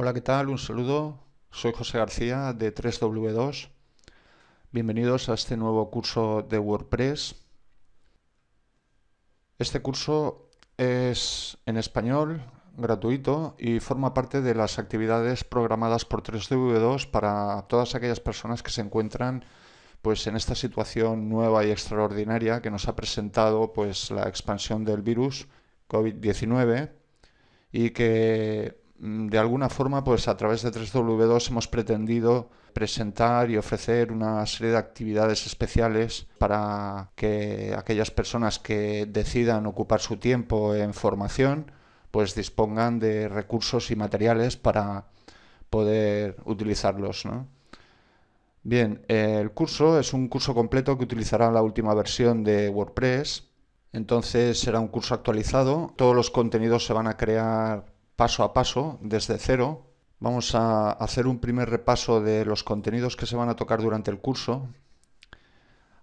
Hola, ¿qué tal? Un saludo. Soy José García de 3W2. Bienvenidos a este nuevo curso de WordPress. Este curso es en español, gratuito y forma parte de las actividades programadas por 3W2 para todas aquellas personas que se encuentran pues en esta situación nueva y extraordinaria que nos ha presentado pues la expansión del virus COVID-19 y que de alguna forma pues a través de 3W2 hemos pretendido presentar y ofrecer una serie de actividades especiales para que aquellas personas que decidan ocupar su tiempo en formación pues dispongan de recursos y materiales para poder utilizarlos, ¿no? Bien, el curso es un curso completo que utilizará la última versión de WordPress. Entonces será un curso actualizado. Todos los contenidos se van a crear paso a paso, desde cero. Vamos a hacer un primer repaso de los contenidos que se van a tocar durante el curso.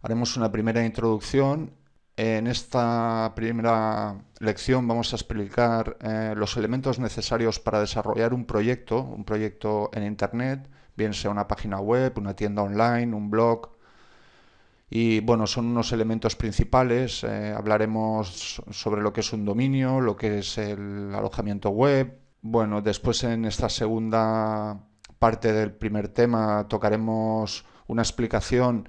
Haremos una primera introducción. En esta primera lección vamos a explicar los elementos necesarios para desarrollar un proyecto en Internet, bien sea una página web, una tienda online, un blog. Y bueno, son unos elementos principales. Hablaremos sobre lo que es un dominio, lo que es el alojamiento web. Bueno, después en esta segunda parte del primer tema tocaremos una explicación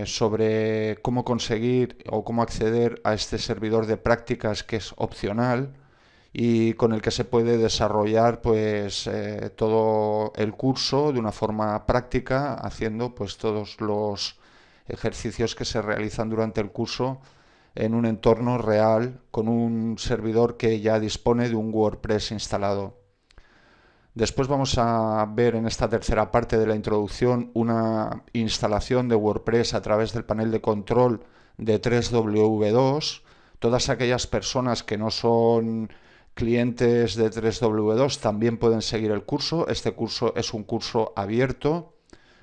sobre cómo conseguir o cómo acceder a este servidor de prácticas que es opcional y con el que se puede desarrollar pues todo el curso de una forma práctica, haciendo pues todos los ejercicios que se realizan durante el curso en un entorno real con un servidor que ya dispone de un WordPress instalado. Después vamos a ver en esta tercera parte de la introducción una instalación de WordPress a través del panel de control de 3W2. Todas aquellas personas que no son clientes de 3W2 también pueden seguir el curso. Este curso es un curso abierto,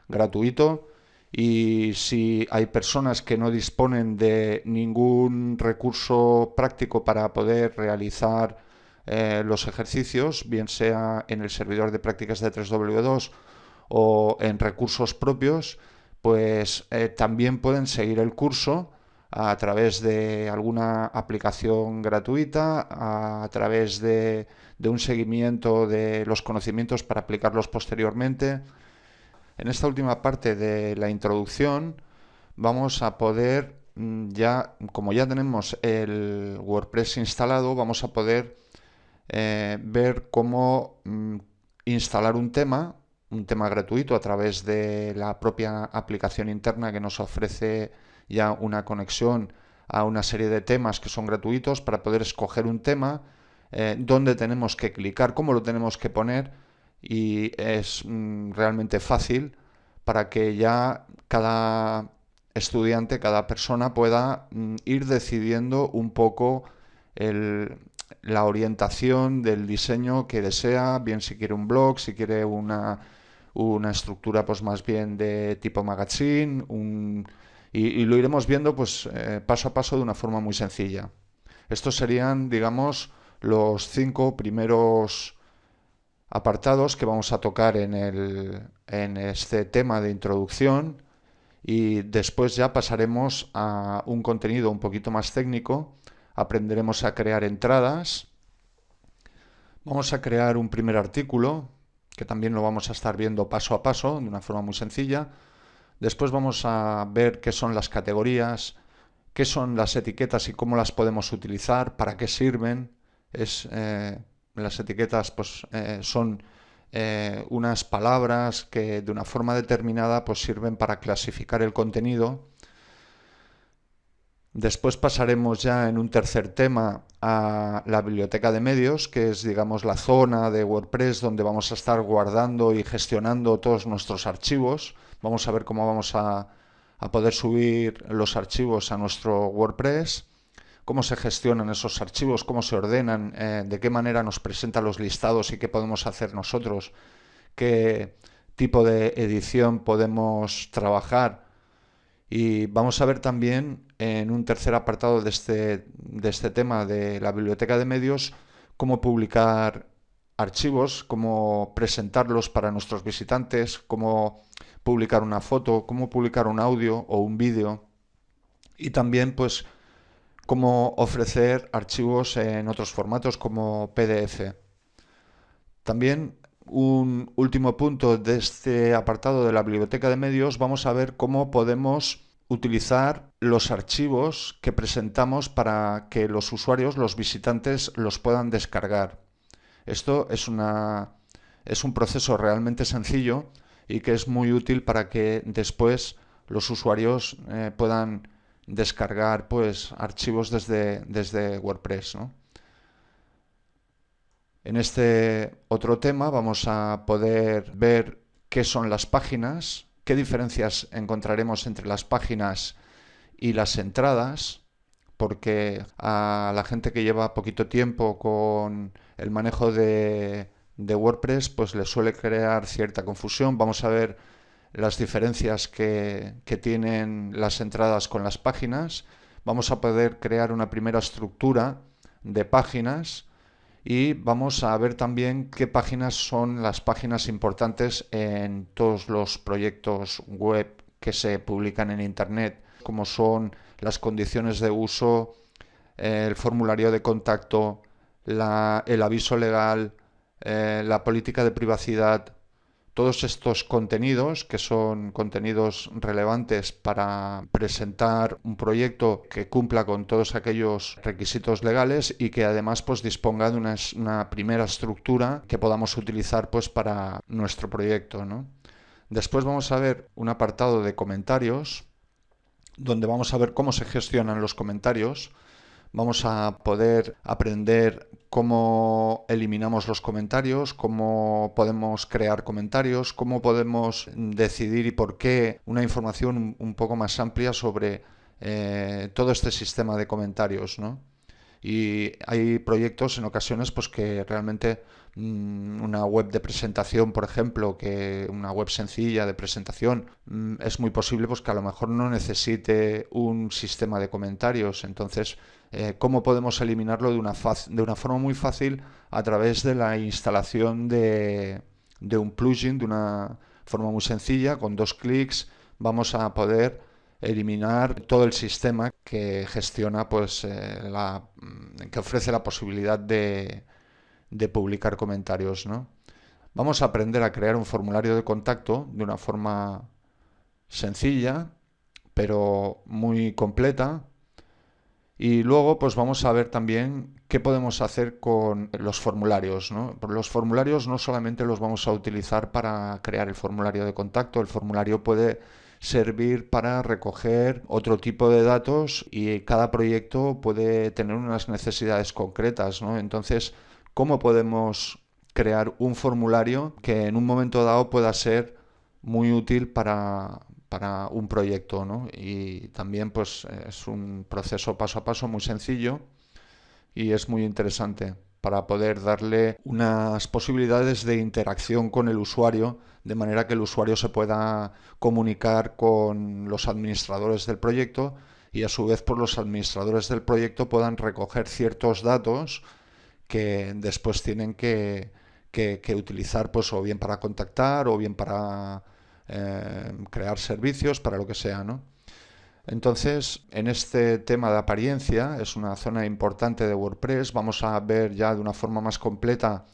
gratuito, y si hay personas que no disponen de ningún recurso práctico para poder realizar los ejercicios, bien sea en el servidor de prácticas de 3W2 o en recursos propios, pues también pueden seguir el curso a través de alguna aplicación gratuita, a través de un seguimiento de los conocimientos para aplicarlos posteriormente. En esta última parte de la introducción vamos a poder, ya, como ya tenemos el WordPress instalado, vamos a poder ver cómo instalar un tema gratuito a través de la propia aplicación interna que nos ofrece ya una conexión a una serie de temas que son gratuitos para poder escoger un tema, dónde tenemos que clicar, cómo lo tenemos que poner, y es realmente fácil para que ya cada estudiante, cada persona pueda ir decidiendo un poco el, la orientación del diseño que desea, bien si quiere un blog, si quiere una estructura pues más bien de tipo magazine, y lo iremos viendo pues paso a paso de una forma muy sencilla. Estos serían, digamos, los 5 primeros apartados que vamos a tocar en este tema de introducción, y después ya pasaremos a un contenido un poquito más técnico. Aprenderemos a crear entradas. Vamos a crear un primer artículo, que también lo vamos a estar viendo paso a paso, de una forma muy sencilla. Después vamos a ver qué son las categorías, qué son las etiquetas y cómo las podemos utilizar, para qué sirven. Las etiquetas pues, son unas palabras que de una forma determinada pues, sirven para clasificar el contenido. Después pasaremos ya en un tercer tema a la biblioteca de medios, que es, digamos, la zona de WordPress donde vamos a estar guardando y gestionando todos nuestros archivos. Vamos a ver cómo vamos a poder subir los archivos a nuestro WordPress, cómo se gestionan esos archivos, cómo se ordenan, de qué manera nos presentan los listados y qué podemos hacer nosotros, qué tipo de edición podemos trabajar. Y vamos a ver también en un tercer apartado de este tema de la biblioteca de medios cómo publicar archivos, cómo presentarlos para nuestros visitantes, cómo publicar una foto, cómo publicar un audio o un vídeo, y también pues cómo ofrecer archivos en otros formatos como PDF. También un último punto de este apartado de la biblioteca de medios, vamos a ver cómo podemos utilizar los archivos que presentamos para que los usuarios, los visitantes, los puedan descargar. Esto es un proceso realmente sencillo y que es muy útil para que después los usuarios puedan descargar pues archivos desde WordPress, ¿no? En este otro tema vamos a poder ver qué son las páginas, qué diferencias encontraremos entre las páginas y las entradas, porque a la gente que lleva poquito tiempo con el manejo de WordPress pues le suele crear cierta confusión. Vamos a ver las diferencias que tienen las entradas con las páginas. Vamos a poder crear una primera estructura de páginas y vamos a ver también qué páginas son las páginas importantes en todos los proyectos web que se publican en Internet, como son las condiciones de uso, el formulario de contacto, el aviso legal, la política de privacidad. Todos estos contenidos, que son contenidos relevantes para presentar un proyecto que cumpla con todos aquellos requisitos legales y que además pues disponga de una primera estructura que podamos utilizar pues para nuestro proyecto, ¿no? Después vamos a ver un apartado de comentarios, donde vamos a ver cómo se gestionan los comentarios. Vamos a poder aprender cómo eliminamos los comentarios, cómo podemos crear comentarios, cómo podemos decidir y por qué una información un poco más amplia sobre todo este sistema de comentarios, ¿no? Y hay proyectos en ocasiones pues que realmente una web de presentación, por ejemplo, que una web sencilla de presentación, es muy posible pues que a lo mejor no necesite un sistema de comentarios. Entonces, ¿cómo podemos eliminarlo de una forma muy fácil a través de la instalación de un plugin, de una forma muy sencilla? Con 2 clics vamos a poder eliminar todo el sistema que gestiona pues que ofrece la posibilidad de publicar comentarios, ¿no? Vamos a aprender a crear un formulario de contacto de una forma sencilla pero muy completa, y luego pues vamos a ver también qué podemos hacer con los formularios, ¿no? Los formularios no solamente los vamos a utilizar para crear el formulario de contacto, el formulario puede servir para recoger otro tipo de datos y cada proyecto puede tener unas necesidades concretas, ¿no? Entonces, ¿cómo podemos crear un formulario que en un momento dado pueda ser muy útil para un proyecto, ¿no? Y también pues es un proceso paso a paso muy sencillo y es muy interesante para poder darle unas posibilidades de interacción con el usuario, de manera que el usuario se pueda comunicar con los administradores del proyecto y a su vez pues los administradores del proyecto puedan recoger ciertos datos que después tienen que utilizar pues o bien para contactar o bien para crear servicios, para lo que sea, ¿no? Entonces, en este tema de apariencia, es una zona importante de WordPress. Vamos a ver ya de una forma más completa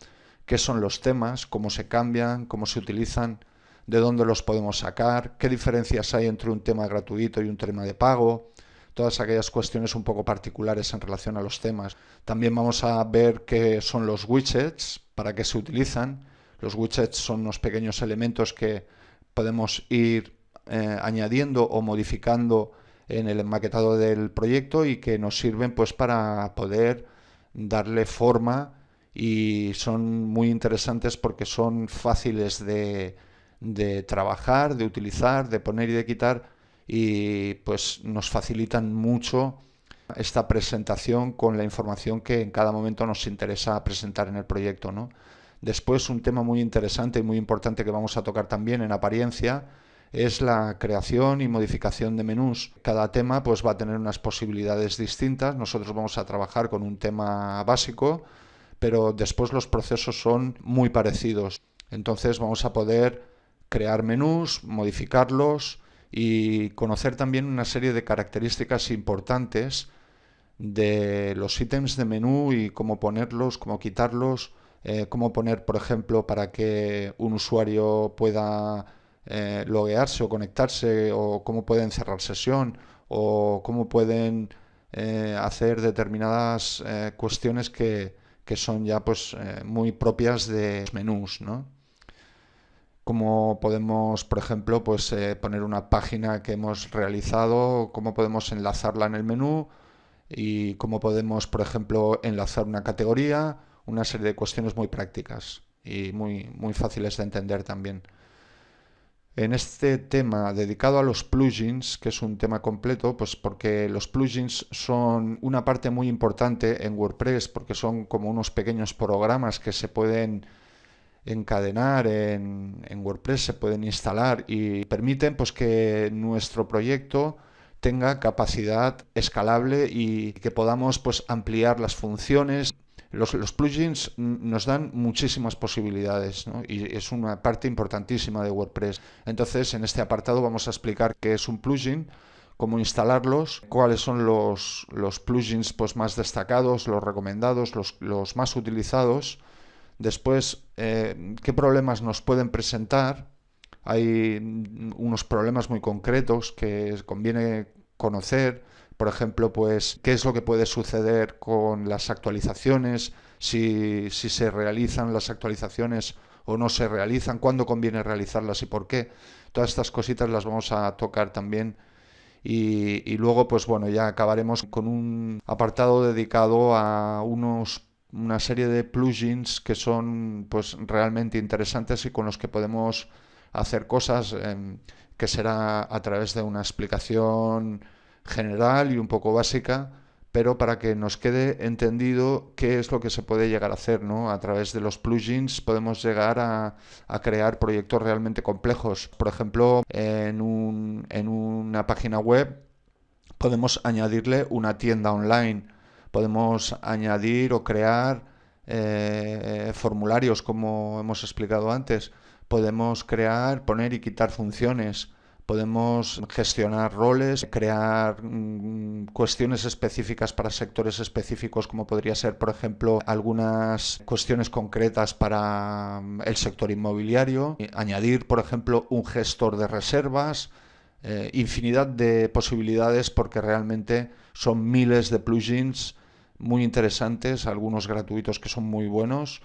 qué son los temas, cómo se cambian, cómo se utilizan, de dónde los podemos sacar, qué diferencias hay entre un tema gratuito y un tema de pago, todas aquellas cuestiones un poco particulares en relación a los temas. También vamos a ver qué son los widgets, para qué se utilizan. Los widgets son unos pequeños elementos que podemos ir añadiendo o modificando en el maquetado del proyecto y que nos sirven pues para poder darle forma, y son muy interesantes porque son fáciles de trabajar, de utilizar, de poner y de quitar, y pues nos facilitan mucho esta presentación con la información que en cada momento nos interesa presentar en el proyecto, ¿no? Después, un tema muy interesante y muy importante que vamos a tocar también en apariencia es la creación y modificación de menús. Cada tema pues va a tener unas posibilidades distintas. Nosotros vamos a trabajar con un tema básico, pero después los procesos son muy parecidos. Entonces vamos a poder crear menús, modificarlos y conocer también una serie de características importantes de los ítems de menú y cómo ponerlos, cómo quitarlos, cómo poner, por ejemplo, para que un usuario pueda loguearse o conectarse, o cómo pueden cerrar sesión, o cómo pueden hacer determinadas cuestiones que son ya pues muy propias de los menús, ¿no? Cómo podemos, por ejemplo, pues poner una página que hemos realizado, cómo podemos enlazarla en el menú y cómo podemos, por ejemplo, enlazar una categoría, una serie de cuestiones muy prácticas y muy fáciles de entender también. En este tema dedicado a los plugins, que es un tema completo, pues porque los plugins son una parte muy importante en WordPress, porque son como unos pequeños programas que se pueden encadenar en WordPress, se pueden instalar y permiten pues que nuestro proyecto tenga capacidad escalable y que podamos pues ampliar las funciones. Los plugins nos dan muchísimas posibilidades, ¿no? Y es una parte importantísima de WordPress. Entonces, en este apartado vamos a explicar qué es un plugin, cómo instalarlos, cuáles son los plugins pues, más destacados, los recomendados, los más utilizados. Después, qué problemas nos pueden presentar. Hay unos problemas muy concretos que conviene conocer. Por ejemplo, pues, qué es lo que puede suceder con las actualizaciones, si se realizan las actualizaciones o no se realizan, cuándo conviene realizarlas y por qué. Todas estas cositas las vamos a tocar también. Y luego, pues bueno, ya acabaremos con un apartado dedicado a una serie de plugins que son pues realmente interesantes y con los que podemos hacer cosas, que será a través de una explicación general y un poco básica, pero para que nos quede entendido qué es lo que se puede llegar a hacer, ¿no? A través de los plugins podemos llegar a crear proyectos realmente complejos. Por ejemplo, en una página web podemos añadirle una tienda online, podemos añadir o crear formularios, como hemos explicado antes, podemos crear, poner y quitar funciones, podemos gestionar roles, crear cuestiones específicas para sectores específicos, como podría ser, por ejemplo, algunas cuestiones concretas para el sector inmobiliario, añadir, por ejemplo, un gestor de reservas, infinidad de posibilidades, porque realmente son miles de plugins muy interesantes, algunos gratuitos que son muy buenos,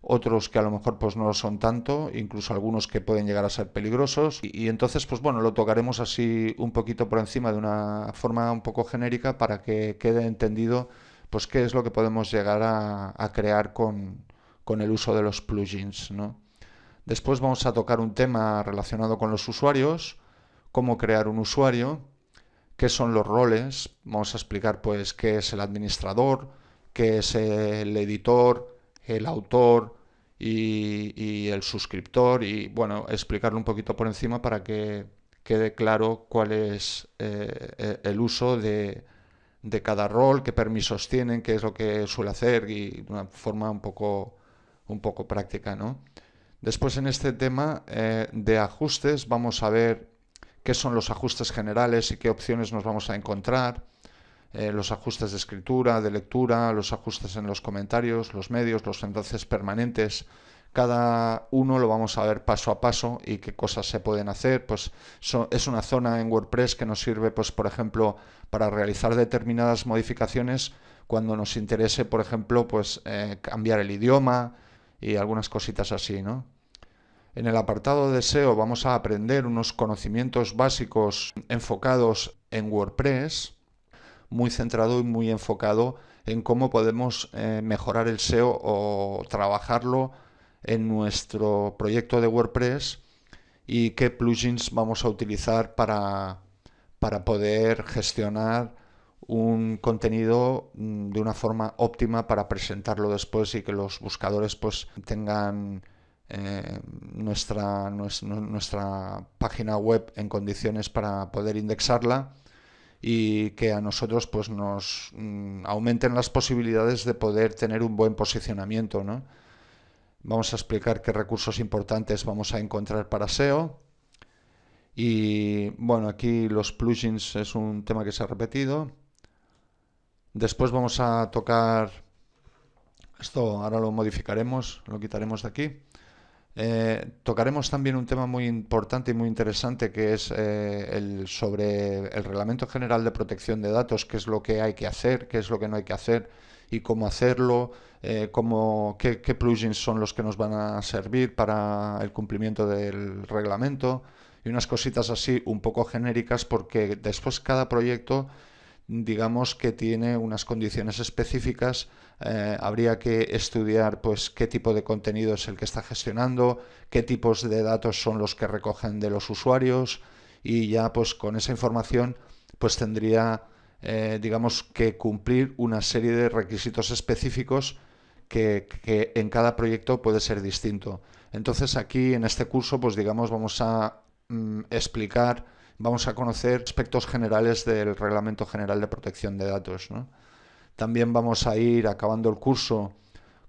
otros que a lo mejor pues no lo son tanto, incluso algunos que pueden llegar a ser peligrosos y entonces pues bueno, lo tocaremos así un poquito por encima de una forma un poco genérica para que quede entendido pues qué es lo que podemos llegar a crear con el uso de los plugins, ¿no? Después vamos a tocar un tema relacionado con los usuarios, cómo crear un usuario, qué son los roles, vamos a explicar pues qué es el administrador, qué es el editor, el autor y el suscriptor, y bueno, explicarlo un poquito por encima para que quede claro cuál es el uso de cada rol, qué permisos tienen, qué es lo que suele hacer y de una forma un poco práctica, ¿no? Después en este tema de ajustes vamos a ver qué son los ajustes generales y qué opciones nos vamos a encontrar, los ajustes de escritura, de lectura, los ajustes en los comentarios, los medios, los enlaces permanentes. Cada uno lo vamos a ver paso a paso y qué cosas se pueden hacer. Pues es una zona en WordPress que nos sirve, pues por ejemplo, para realizar determinadas modificaciones cuando nos interese, por ejemplo, pues cambiar el idioma y algunas cositas así, ¿no? En el apartado de SEO vamos a aprender unos conocimientos básicos enfocados en WordPress, muy centrado y muy enfocado en cómo podemos mejorar el SEO o trabajarlo en nuestro proyecto de WordPress y qué plugins vamos a utilizar para poder gestionar un contenido de una forma óptima para presentarlo después y que los buscadores pues tengan nuestra página web en condiciones para poder indexarla y que a nosotros pues nos aumenten las posibilidades de poder tener un buen posicionamiento, ¿no? Vamos a explicar qué recursos importantes vamos a encontrar para SEO. Y bueno, aquí los plugins es un tema que se ha repetido. Después vamos a tocar esto, ahora lo modificaremos, lo quitaremos de aquí. Tocaremos también un tema muy importante y muy interesante, que es sobre el Reglamento General de Protección de Datos, qué es lo que hay que hacer, qué es lo que no hay que hacer y cómo hacerlo, qué plugins son los que nos van a servir para el cumplimiento del reglamento y unas cositas así un poco genéricas, porque después cada proyecto digamos que tiene unas condiciones específicas. Habría que estudiar pues qué tipo de contenido es el que está gestionando, qué tipos de datos son los que recogen de los usuarios, y ya pues con esa información pues tendría digamos que cumplir una serie de requisitos específicos que en cada proyecto puede ser distinto. Entonces aquí en este curso pues digamos vamos a explicar, vamos a conocer aspectos generales del Reglamento General de Protección de Datos, ¿no? También vamos a ir acabando el curso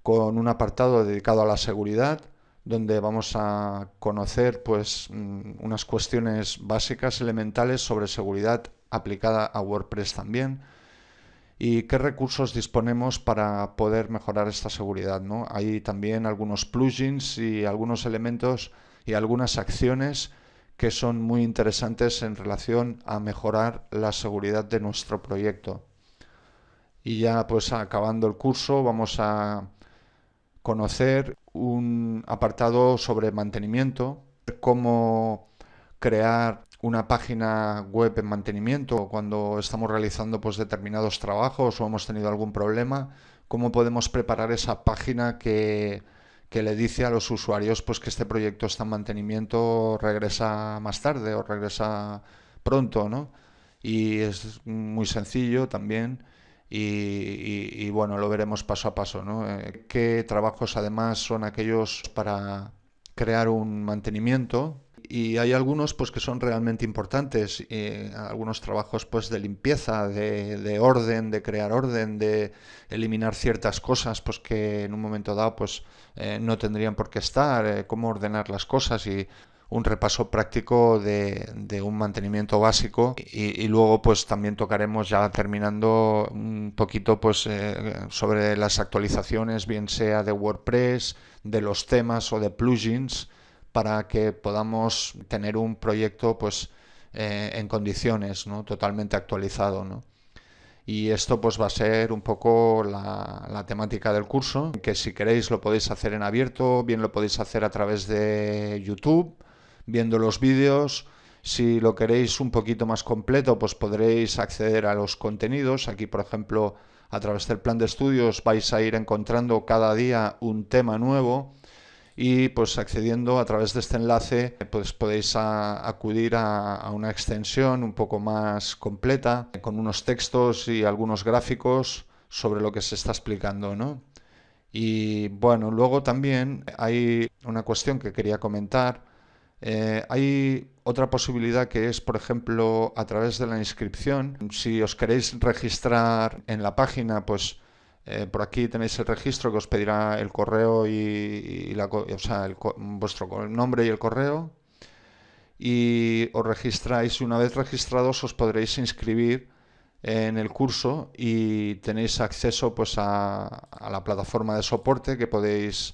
con un apartado dedicado a la seguridad, donde vamos a conocer pues unas cuestiones básicas, elementales sobre seguridad aplicada a WordPress también, y qué recursos disponemos para poder mejorar esta seguridad, ¿no? Hay también algunos plugins y algunos elementos y algunas acciones que son muy interesantes en relación a mejorar la seguridad de nuestro proyecto. Y ya pues acabando el curso vamos a conocer un apartado sobre mantenimiento, cómo crear una página web en mantenimiento cuando estamos realizando pues determinados trabajos o hemos tenido algún problema, cómo podemos preparar esa página que le dice a los usuarios pues que este proyecto está en mantenimiento, regresa más tarde o regresa pronto, ¿no? Y es muy sencillo también. Y bueno, lo veremos paso a paso, ¿no? ¿Qué trabajos además son aquellos para crear un mantenimiento? Y hay algunos pues que son realmente importantes, algunos trabajos pues de limpieza, de orden, de crear orden, de eliminar ciertas cosas pues que en un momento dado pues no tendrían por qué estar, cómo ordenar las cosas y un repaso práctico de un mantenimiento básico, y luego pues también tocaremos ya terminando un poquito pues sobre las actualizaciones, bien sea de WordPress, de los temas o de plugins, para que podamos tener un proyecto pues en condiciones, ¿no? Totalmente actualizado, ¿no? Y esto pues va a ser un poco la temática del curso, que si queréis lo podéis hacer en abierto, bien lo podéis hacer a través de YouTube, viendo los vídeos. Si lo queréis un poquito más completo, pues podréis acceder a los contenidos. Aquí, por ejemplo, a través del plan de estudios vais a ir encontrando cada día un tema nuevo, y pues accediendo a través de este enlace pues podéis acudir a una extensión un poco más completa con unos textos y algunos gráficos sobre lo que se está explicando, ¿no? Y bueno, luego también hay una cuestión que quería comentar. Hay otra posibilidad que es, por ejemplo, a través de la inscripción. Si os queréis registrar en la página, pues por aquí tenéis el registro que os pedirá el correo o sea, vuestro nombre y el correo, y os registráis, y una vez registrados os podréis inscribir en el curso y tenéis acceso pues a la plataforma de soporte, que podéis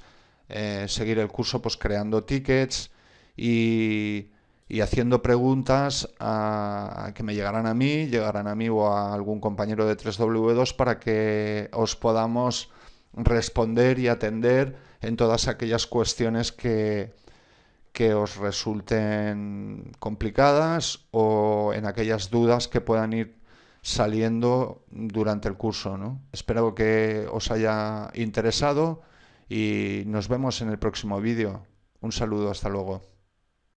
seguir el curso pues creando tickets y haciendo preguntas que me llegarán a mí o a algún compañero de 3W2, para que os podamos responder y atender en todas aquellas cuestiones que os resulten complicadas o en aquellas dudas que puedan ir saliendo durante el curso, ¿no? Espero que os haya interesado y nos vemos en el próximo vídeo. Un saludo, hasta luego.